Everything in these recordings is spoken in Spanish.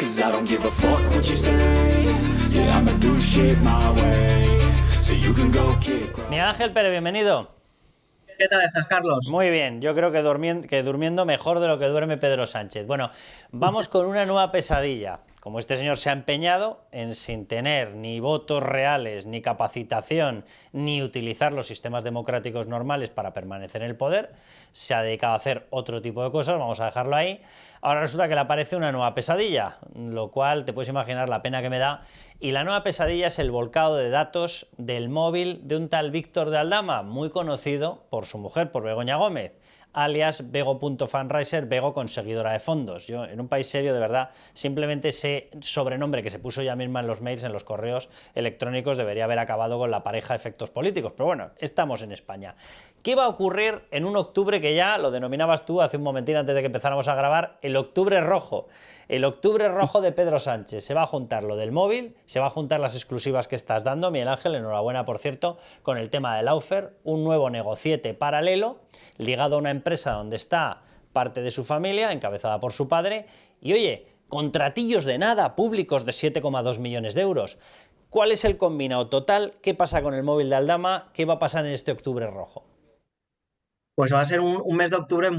'cause I don't give a fuck what you say. Yeah, I'ma do shit my way, so you can go kick rocks. Miguel Ángel Pérez, bienvenido. ¿Qué tal estás, Carlos? Muy bien, yo creo que durmiendo mejor de lo que duerme Pedro Sánchez. Bueno, vamos con una nueva pesadilla. Como este señor se ha empeñado en, sin tener ni votos reales, ni capacitación, ni utilizar los sistemas democráticos normales para permanecer en el poder, se ha dedicado a hacer otro tipo de cosas, vamos a dejarlo ahí. Ahora resulta que le aparece una nueva pesadilla, lo cual te puedes imaginar la pena que me da. Y la nueva pesadilla es el volcado de datos del móvil de un tal Víctor de Aldama, muy conocido por su mujer, por Begoña Gómez, alias Bego.Fundraiser, Bego conseguidora de fondos. Yo, en un país serio, de verdad, simplemente ese sobrenombre que se puso ella misma en los mails, en los correos electrónicos, debería haber acabado con la pareja de efectos políticos. Pero bueno, estamos en España. ¿Qué va a ocurrir en un octubre que ya lo denominabas tú hace un momentín antes de que empezáramos a grabar? El octubre rojo. El octubre rojo de Pedro Sánchez. Se va a juntar lo del móvil, se va a juntar las exclusivas que estás dando, Miguel Ángel, enhorabuena por cierto, con el tema del Laufer, un nuevo negociete paralelo, ligado a una empresa donde está parte de su familia, encabezada por su padre, y oye, contratillos de nada, públicos de 7,2 millones de euros. ¿Cuál es el combinado total? ¿Qué pasa con el móvil de Aldama? ¿Qué va a pasar en este octubre rojo? Pues va a ser un mes de octubre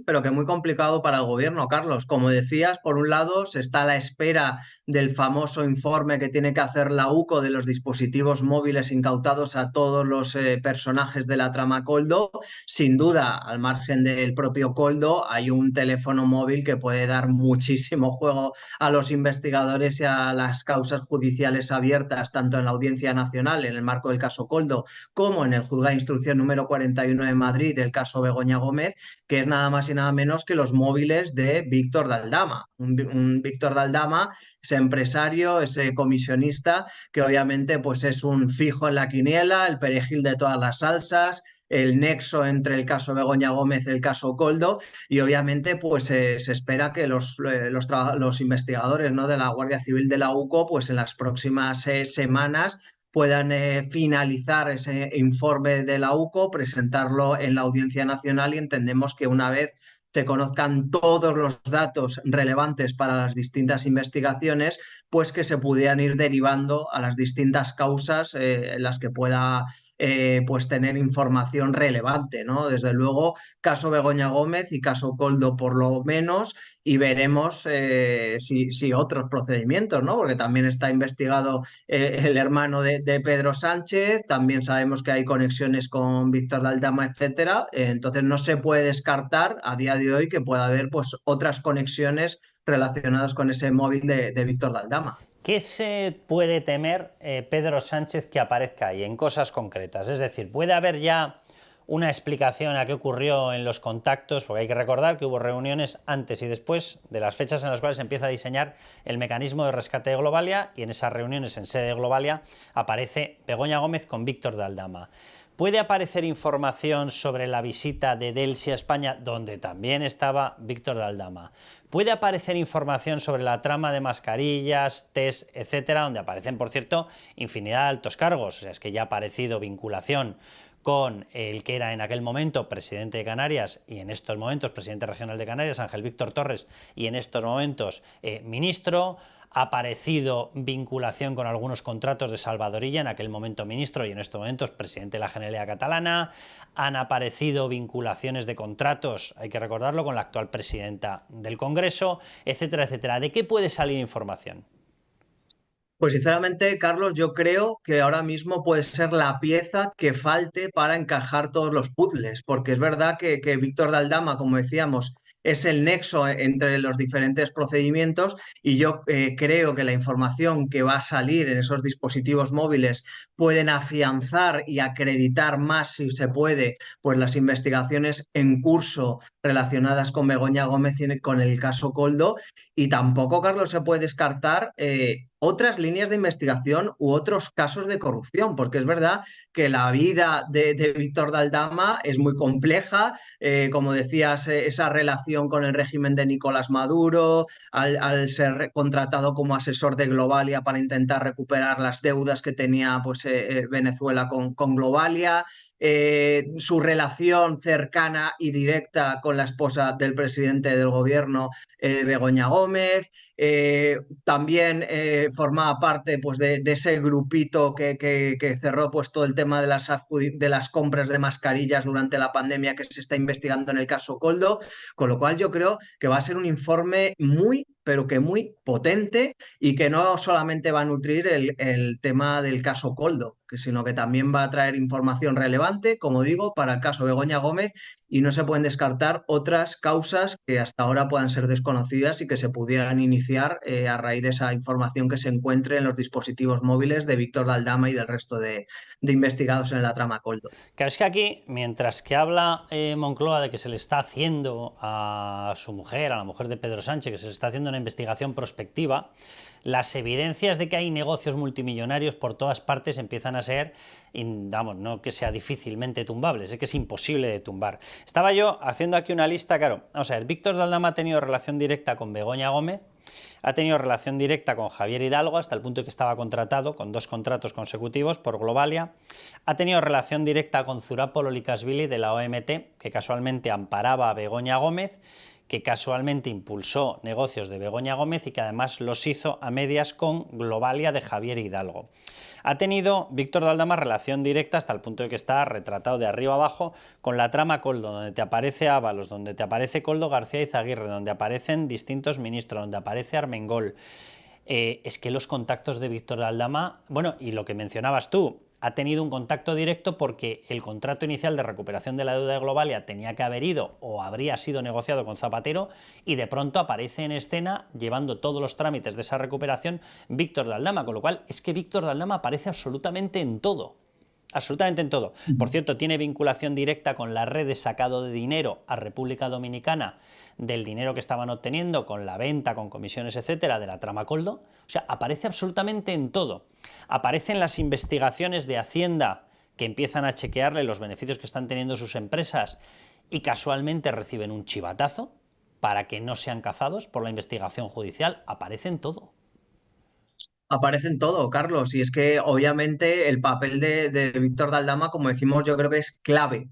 pero que muy complicado para el gobierno, Carlos. Como decías, por un lado se está a la espera del famoso informe que tiene que hacer la UCO de los dispositivos móviles incautados a todos los personajes de la trama Coldo. Sin duda, al margen del propio Coldo, hay un teléfono móvil que puede dar muchísimo juego a los investigadores y a las causas judiciales abiertas, tanto en la Audiencia Nacional, en el marco del caso Coldo, como en el Juzgado de Instrucción número 41 de Madrid, el caso Begoña Gómez, que es nada más y nada menos que los móviles de Víctor de Aldama. Un Víctor de Aldama, ese empresario, ese comisionista, que obviamente pues es un fijo en la quiniela, el perejil de todas las salsas, el nexo entre el caso Begoña Gómez y el caso Coldo, y obviamente pues se espera que los investigadores, ¿no?, de la Guardia Civil de la UCO pues en las próximas semanas puedan finalizar ese informe de la UCO, presentarlo en la Audiencia Nacional, y entendemos que una vez se conozcan todos los datos relevantes para las distintas investigaciones, pues que se pudieran ir derivando a las distintas causas en las que pueda pues tener información relevante, ¿no? Desde luego, caso Begoña Gómez y caso Coldo por lo menos, y veremos si otros procedimientos, ¿no? Porque también está investigado el hermano de Pedro Sánchez, también sabemos que hay conexiones con Víctor de Aldama, etcétera. Entonces no se puede descartar a día de hoy que pueda haber pues otras conexiones relacionadas con ese móvil de Víctor de Aldama. ¿Qué se puede temer Pedro Sánchez que aparezca ahí en cosas concretas? Es decir, ¿puede haber ya una explicación a qué ocurrió en los contactos? Porque hay que recordar que hubo reuniones antes y después de las fechas en las cuales se empieza a diseñar el mecanismo de rescate de Globalia, y en esas reuniones en sede de Globalia aparece Begoña Gómez con Víctor de Aldama. ¿Puede aparecer información sobre la visita de Delsi a España, donde también estaba Víctor de Aldama? ¿Puede aparecer información sobre la trama de mascarillas, test, etcétera, donde aparecen, por cierto, infinidad de altos cargos? O sea, es que ya ha aparecido vinculación con el que era en aquel momento presidente de Canarias y en estos momentos presidente regional de Canarias, Ángel Víctor Torres, y en estos momentos ministro. Ha aparecido vinculación con algunos contratos de Salvadorilla, en aquel momento ministro y en estos momentos presidente de la Generalitat Catalana. Han aparecido vinculaciones de contratos, hay que recordarlo, con la actual presidenta del Congreso, etcétera, etcétera. ¿De qué puede salir información? Pues sinceramente, Carlos, yo creo que ahora mismo puede ser la pieza que falte para encajar todos los puzzles, porque es verdad que Víctor de Aldama, como decíamos, es el nexo entre los diferentes procedimientos, y yo creo que la información que va a salir en esos dispositivos móviles pueden afianzar y acreditar más, si se puede, pues las investigaciones en curso relacionadas con Begoña Gómez y con el caso Coldo. Y tampoco, Carlos, se puede descartar otras líneas de investigación u otros casos de corrupción, porque es verdad que la vida de Víctor de Aldama es muy compleja, como decías, esa relación con el régimen de Nicolás Maduro, al ser contratado como asesor de Globalia para intentar recuperar las deudas que tenía pues, Venezuela con Globalia. su relación cercana y directa con la esposa del presidente del gobierno, Begoña Gómez. También formaba parte pues, de ese grupito que cerró pues, todo el tema de las compras de mascarillas durante la pandemia que se está investigando en el caso Coldo, con lo cual yo creo que va a ser un informe muy, pero que muy potente y que no solamente va a nutrir el tema del caso Coldo, sino que también va a traer información relevante, como digo, para el caso Begoña Gómez, y no se pueden descartar otras causas que hasta ahora puedan ser desconocidas y que se pudieran iniciar a raíz de esa información que se encuentre en los dispositivos móviles de Víctor Daldama y del resto de investigados en la trama Coldo. Claro, es que aquí, mientras que habla Moncloa de que se le está haciendo a su mujer, a la mujer de Pedro Sánchez, que se le está haciendo una investigación prospectiva, las evidencias de que hay negocios multimillonarios por todas partes empiezan a ser, vamos, no que sea difícilmente tumbables, es que es imposible de tumbar. Estaba yo haciendo aquí una lista, claro, vamos a ver, Víctor Daldama ha tenido relación directa con Begoña Gómez, ha tenido relación directa con Javier Hidalgo hasta el punto de que estaba contratado con 2 contratos consecutivos por Globalia. Ha tenido relación directa con Zurapol Olikashvili de la OMT, que casualmente amparaba a Begoña Gómez, que casualmente impulsó negocios de Begoña Gómez y que además los hizo a medias con Globalia de Javier Hidalgo. Ha tenido Víctor Daldama relación directa hasta el punto de que está retratado de arriba abajo con la trama Coldo, donde te aparece Ábalos, donde te aparece Koldo García Izaguirre, donde aparecen distintos ministros, donde aparece Armengol. Es que los contactos de Víctor Daldama, bueno, y lo que mencionabas tú, ha tenido un contacto directo porque el contrato inicial de recuperación de la deuda de Globalia tenía que haber ido o habría sido negociado con Zapatero y de pronto aparece en escena llevando todos los trámites de esa recuperación Víctor Daldama, con lo cual es que Víctor Daldama aparece absolutamente en todo. Absolutamente en todo. Por cierto, tiene vinculación directa con la red de sacado de dinero a República Dominicana del dinero que estaban obteniendo con la venta, con comisiones, etcétera, de la trama Coldo. O sea, aparece absolutamente en todo. Aparecen las investigaciones de Hacienda que empiezan a chequearle los beneficios que están teniendo sus empresas y casualmente reciben un chivatazo para que no sean cazados por la investigación judicial. Aparece en todo. Aparece en todo, Carlos, y es que obviamente el papel de Víctor Daldama, como decimos, yo creo que es clave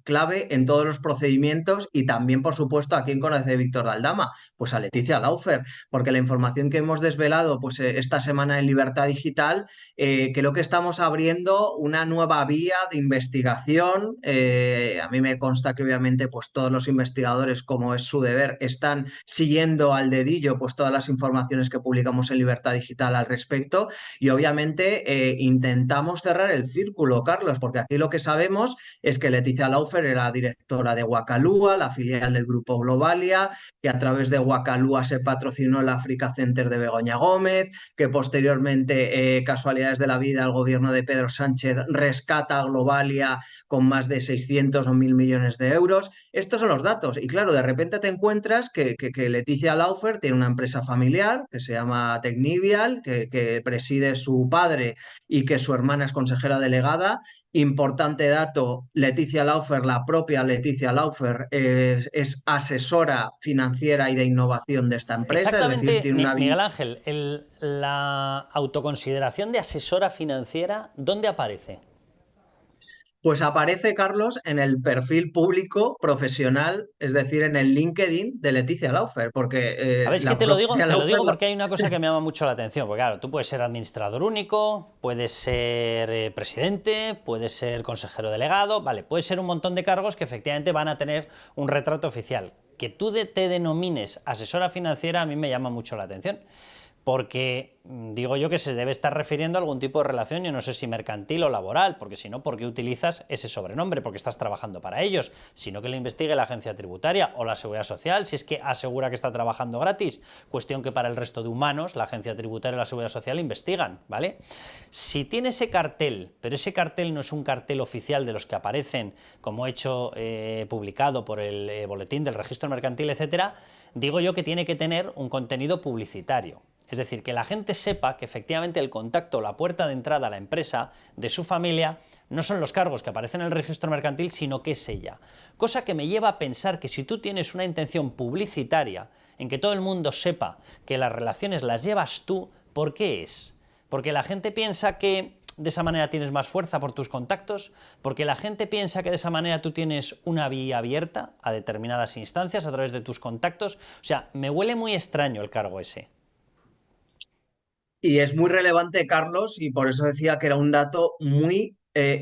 en todos los procedimientos y también, por supuesto, ¿a quién conoce Víctor Daldama? Pues a Leticia Laufer, porque la información que hemos desvelado pues, esta semana en Libertad Digital, creo que estamos abriendo una nueva vía de investigación. A mí me consta que obviamente pues, todos los investigadores, como es su deber, están siguiendo al dedillo pues, todas las informaciones que publicamos en Libertad Digital al respecto. Y obviamente intentamos cerrar el círculo, Carlos, porque aquí lo que sabemos es que Leticia Laufer era directora de Wakalúa, la filial del grupo Globalia, que a través de Wakalúa se patrocinó el Africa Center de Begoña Gómez, que posteriormente, casualidades de la vida, el gobierno de Pedro Sánchez rescata a Globalia con más de 600 o 1.000 millones de euros. Estos son los datos. Y claro, de repente te encuentras que Leticia Laufer tiene una empresa familiar que se llama Tecnivial, que preside su padre y que su hermana es consejera delegada. Importante dato, Leticia Laufer, la propia Leticia Laufer, es asesora financiera y de innovación de esta empresa. Exactamente, es decir, tiene una... Miguel Ángel, la autoconsideración de asesora financiera, ¿dónde aparece? Pues aparece, Carlos, en el perfil público profesional, es decir, en el LinkedIn de Leticia Laufer, porque A ver, es que la te lo propia digo Laufer... porque hay una cosa que me llama mucho la atención, porque claro, tú puedes ser administrador único, puedes ser presidente, puedes ser consejero delegado, vale, puedes ser un montón de cargos que efectivamente van a tener un retrato oficial. Que tú te denomines asesora financiera a mí me llama mucho la atención. Porque digo yo que se debe estar refiriendo a algún tipo de relación, yo no sé si mercantil o laboral, porque si no, ¿por qué utilizas ese sobrenombre? Porque estás trabajando para ellos, sino que lo investigue la agencia tributaria o la seguridad social, si es que asegura que está trabajando gratis, cuestión que para el resto de humanos la agencia tributaria y la seguridad social investigan, ¿vale? Si tiene ese cartel, pero ese cartel no es un cartel oficial de los que aparecen como hecho publicado por el boletín del registro mercantil, etcétera, digo yo que tiene que tener un contenido publicitario. Es decir, que la gente sepa que efectivamente el contacto, la puerta de entrada a la empresa de su familia no son los cargos que aparecen en el registro mercantil, sino que es ella. Cosa que me lleva a pensar que si tú tienes una intención publicitaria en que todo el mundo sepa que las relaciones las llevas tú, ¿por qué es? Porque la gente piensa que de esa manera tienes más fuerza por tus contactos, porque la gente piensa que de esa manera tú tienes una vía abierta a determinadas instancias a través de tus contactos. O sea, me huele muy extraño el cargo ese. Y es muy relevante, Carlos, y por eso decía que era un dato muy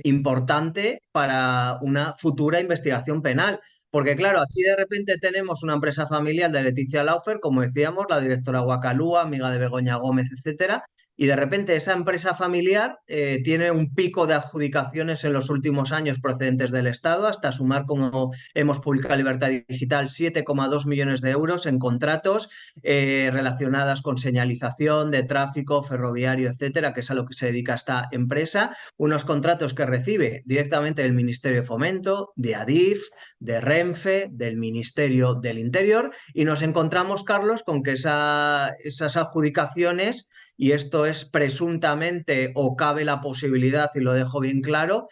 importante para una futura investigación penal. Porque claro, aquí de repente tenemos una empresa familiar de Leticia Laufer, como decíamos, la directora Guacalúa, amiga de Begoña Gómez, etcétera, y de repente esa empresa familiar tiene un pico de adjudicaciones en los últimos años procedentes del Estado, hasta sumar, como hemos publicado en Libertad Digital, 7,2 millones de euros en contratos relacionadas con señalización de tráfico ferroviario, etcétera, que es a lo que se dedica esta empresa. Unos contratos que recibe directamente del Ministerio de Fomento, de Adif, de Renfe, del Ministerio del Interior, y nos encontramos, Carlos, con que esas adjudicaciones, y esto es presuntamente o cabe la posibilidad, y lo dejo bien claro,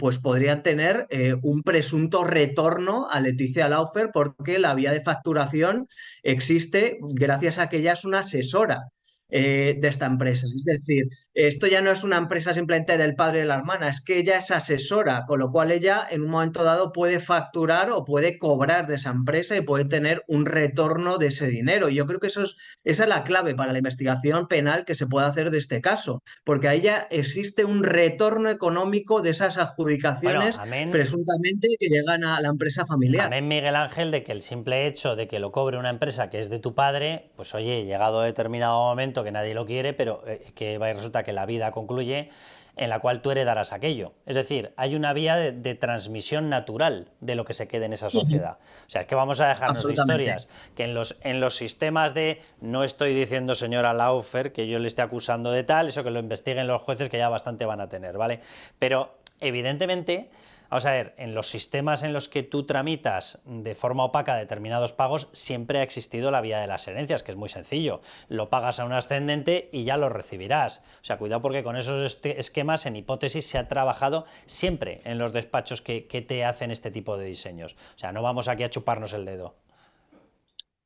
pues podrían tener un presunto retorno a Leticia Laufer porque la vía de facturación existe gracias a que ella es una asesora de esta empresa. Es decir, esto ya no es una empresa simplemente del padre y de la hermana, es que ella es asesora, con lo cual ella en un momento dado puede facturar o puede cobrar de esa empresa y puede tener un retorno de ese dinero. Y yo creo que esa es la clave para la investigación penal que se puede hacer de este caso, porque ahí ya existe un retorno económico de esas Bueno, adjudicaciones amén. presuntamente que llegan a la empresa familiar. Amén, Miguel Ángel, de que el simple hecho de que lo cobre una empresa que es de tu padre, pues oye, llegado a determinado momento que nadie lo quiere, pero que va y resulta que la vida concluye, en la cual tú heredarás aquello. Es decir, hay una vía de transmisión natural de lo que se quede en esa sociedad. O sea, es que vamos a dejarnos de Absolutamente. historias, que en los sistemas de, no estoy diciendo, señora Laufer, que yo le esté acusando de tal, eso que lo investiguen los jueces, que ya bastante van a tener, ¿vale? Pero, evidentemente, vamos a ver, en los sistemas en los que tú tramitas de forma opaca determinados pagos, siempre ha existido la vía de las herencias, que es muy sencillo. Lo pagas a un ascendente y ya lo recibirás. O sea, cuidado porque con esos esquemas, en hipótesis, se ha trabajado siempre en los despachos que te hacen este tipo de diseños. O sea, no vamos aquí a chuparnos el dedo.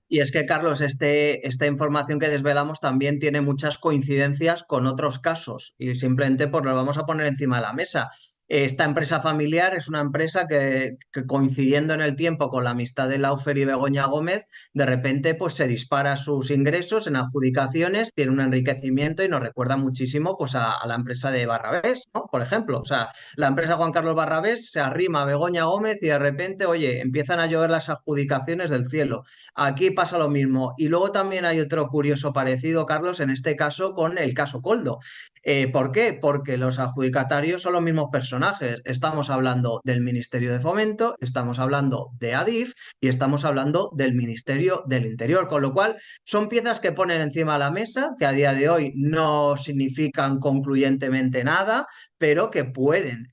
Y es que, Carlos, esta información que desvelamos también tiene muchas coincidencias con otros casos y simplemente pues lo vamos a poner encima de la mesa. Esta empresa familiar es una empresa que coincidiendo en el tiempo con la amistad de Laufer y Begoña Gómez, de repente pues se dispara sus ingresos en adjudicaciones, tiene un enriquecimiento y nos recuerda muchísimo pues a la empresa de Barrabés, ¿no? Por ejemplo, o sea, la empresa Juan Carlos Barrabés se arrima a Begoña Gómez y de repente, oye, empiezan a llover las adjudicaciones del cielo. Aquí pasa lo mismo. Y luego también hay otro curioso parecido, Carlos, en este caso con el caso Coldo. ¿Por qué? Porque los adjudicatarios son los mismos personajes. Estamos hablando del Ministerio de Fomento, estamos hablando de Adif y estamos hablando del Ministerio del Interior, con lo cual son piezas que ponen encima de la mesa, que a día de hoy no significan concluyentemente nada, pero que pueden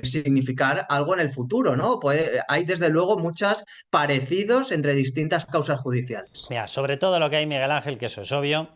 significar algo en el futuro, ¿no? Hay desde luego muchos parecidos entre distintas causas judiciales. Mira, sobre todo lo que hay, Miguel Ángel, que eso es obvio.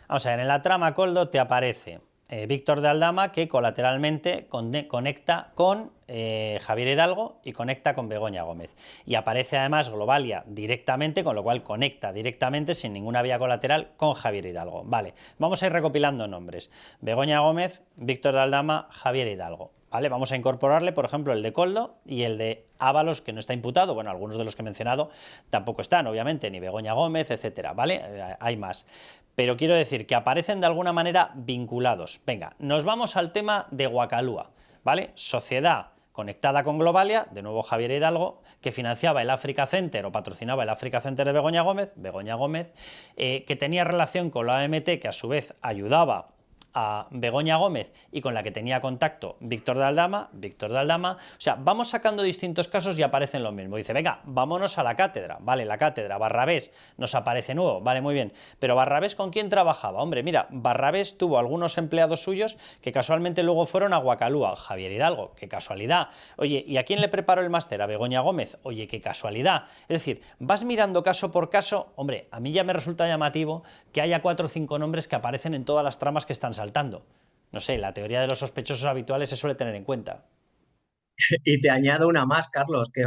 Vamos a ver, en la trama Coldo te aparece Víctor de Aldama, que colateralmente conecta con Javier Hidalgo y conecta con Begoña Gómez. Y aparece además Globalia directamente, con lo cual conecta directamente, sin ninguna vía colateral, con Javier Hidalgo. Vale, vamos a ir recopilando nombres. Begoña Gómez, Víctor de Aldama, Javier Hidalgo. ¿Vale? Vamos a incorporarle, por ejemplo, el de Coldo y el de Ábalos, que no está imputado. Bueno, algunos de los que he mencionado tampoco están, obviamente, ni Begoña Gómez, etcétera, ¿vale? Hay más. Pero quiero decir que aparecen de alguna manera vinculados. Venga, nos vamos al tema de Guacalúa, ¿vale? Sociedad conectada con Globalia, de nuevo Javier Hidalgo, que financiaba el Africa Center o patrocinaba el Africa Center de Begoña Gómez, que tenía relación con la OMT, que a su vez ayudaba a Begoña Gómez y con la que tenía contacto Víctor de Aldama, o sea, vamos sacando distintos casos y aparecen lo mismo. Dice, venga, vámonos a la cátedra, vale, la cátedra, Barrabés nos aparece nuevo, vale, muy bien, pero Barrabés, ¿con quién trabajaba? Hombre, mira, Barrabés tuvo algunos empleados suyos que casualmente luego fueron a Guacalúa, Javier Hidalgo, qué casualidad. Oye, ¿y a quién le preparó el máster? A Begoña Gómez, oye, qué casualidad. Es decir, vas mirando caso por caso. Hombre, a mí ya me resulta llamativo que haya 4 o 5 nombres que aparecen en todas las tramas que están saltando. No sé, la teoría de los sospechosos habituales se suele tener en cuenta. Y te añado una más, Carlos, que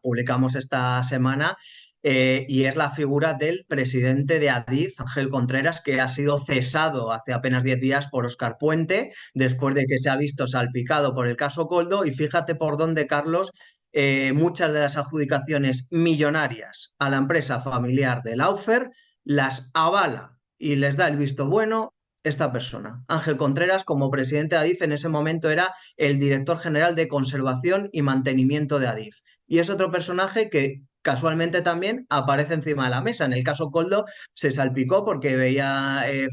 publicamos esta semana. y es la figura del presidente de Adif, Ángel Contreras, que ha sido cesado hace apenas 10 días por Óscar Puente, después de que se ha visto salpicado por el caso Coldo. Y fíjate por dónde, Carlos, muchas de las adjudicaciones millonarias a la empresa familiar de Laufer las avala y les da el visto bueno esta persona. Ángel Contreras, como presidente de Adif, en ese momento era el director general de conservación y mantenimiento de Adif. Y es otro personaje que casualmente también aparece encima de la mesa. En el caso Coldo se salpicó porque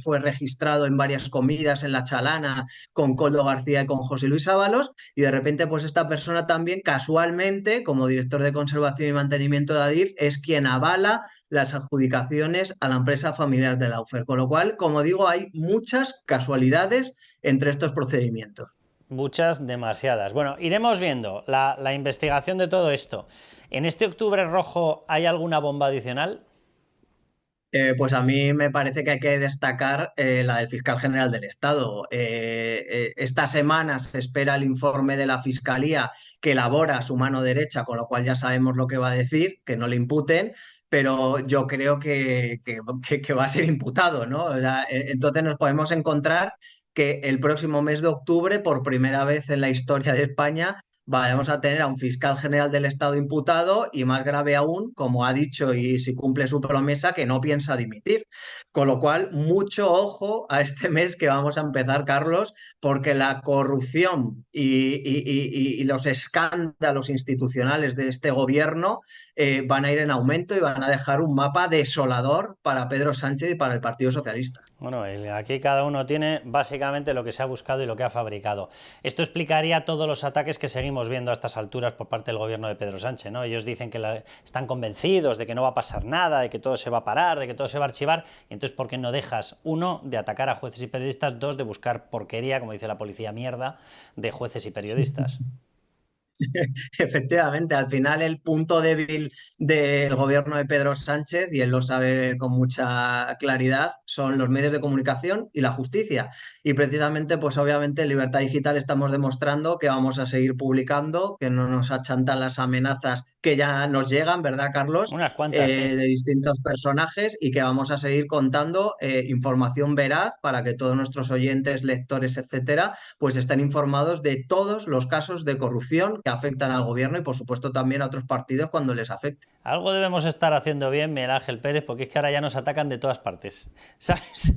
fue registrado en varias comidas en La Chalana con Coldo García y con José Luis Ábalos, y de repente pues esta persona también casualmente, como director de conservación y mantenimiento de Adif, es quien avala las adjudicaciones a la empresa familiar de Laufer. Con lo cual, como digo, hay muchas casualidades entre estos procedimientos. Muchas, demasiadas. Bueno, iremos viendo la investigación de todo esto. ¿En este octubre rojo hay alguna bomba adicional? Pues a mí me parece que hay que destacar la del fiscal general del Estado. Esta semana se espera el informe de la Fiscalía que elabora su mano derecha, con lo cual ya sabemos lo que va a decir, que no le imputen, pero yo creo que va a ser imputado, ¿no? O sea, entonces nos podemos encontrar que el próximo mes de octubre, por primera vez en la historia de España, vamos a tener a un fiscal general del Estado imputado y, más grave aún, como ha dicho y si cumple su promesa, que no piensa dimitir. Con lo cual, mucho ojo a este mes que vamos a empezar, Carlos, porque la corrupción y los escándalos institucionales de este gobierno van a ir en aumento y van a dejar un mapa desolador para Pedro Sánchez y para el Partido Socialista. Bueno, aquí cada uno tiene básicamente lo que se ha buscado y lo que ha fabricado. Esto explicaría todos los ataques que seguimos viendo a estas alturas por parte del gobierno de Pedro Sánchez, ¿no? Ellos dicen que están convencidos de que no va a pasar nada, de que todo se va a parar, de que todo se va a archivar. Y entonces, ¿por qué no dejas, uno, de atacar a jueces y periodistas, dos, de buscar porquería, como dice la policía, mierda, de jueces y periodistas? Efectivamente, al final el punto débil del gobierno de Pedro Sánchez, y él lo sabe con mucha claridad, son los medios de comunicación y la justicia. Y precisamente, pues obviamente en Libertad Digital estamos demostrando que vamos a seguir publicando, que no nos achantan las amenazas que ya nos llegan, ¿verdad, Carlos? Unas cuantas, sí. De distintos personajes, y que vamos a seguir contando información veraz para que todos nuestros oyentes, lectores, etcétera, pues estén informados de todos los casos de corrupción que afectan al gobierno y, por supuesto, también a otros partidos cuando les afecte. Algo debemos estar haciendo bien, Miguel Ángel Pérez, porque es que ahora ya nos atacan de todas partes, ¿sabes?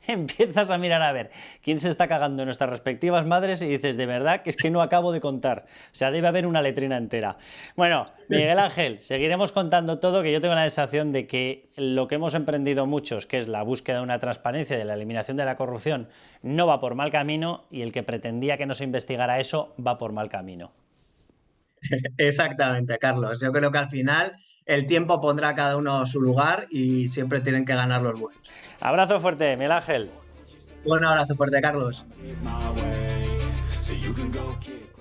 Empiezas a mirar a ver quién se está cagando en nuestras respectivas madres y dices, de verdad, que es que no acabo de contar. O sea, debe haber una letrina entera. Bueno, Miguel Ángel, seguiremos contando todo, que yo tengo la sensación de que lo que hemos emprendido muchos, que es la búsqueda de una transparencia y de la eliminación de la corrupción, no va por mal camino, y el que pretendía que no se investigara eso va por mal camino. Exactamente, Carlos. Yo creo que al final el tiempo pondrá a cada uno su lugar y siempre tienen que ganar los buenos. Abrazo fuerte, Miguel Ángel. Un abrazo fuerte, Carlos. my way, so you can go kick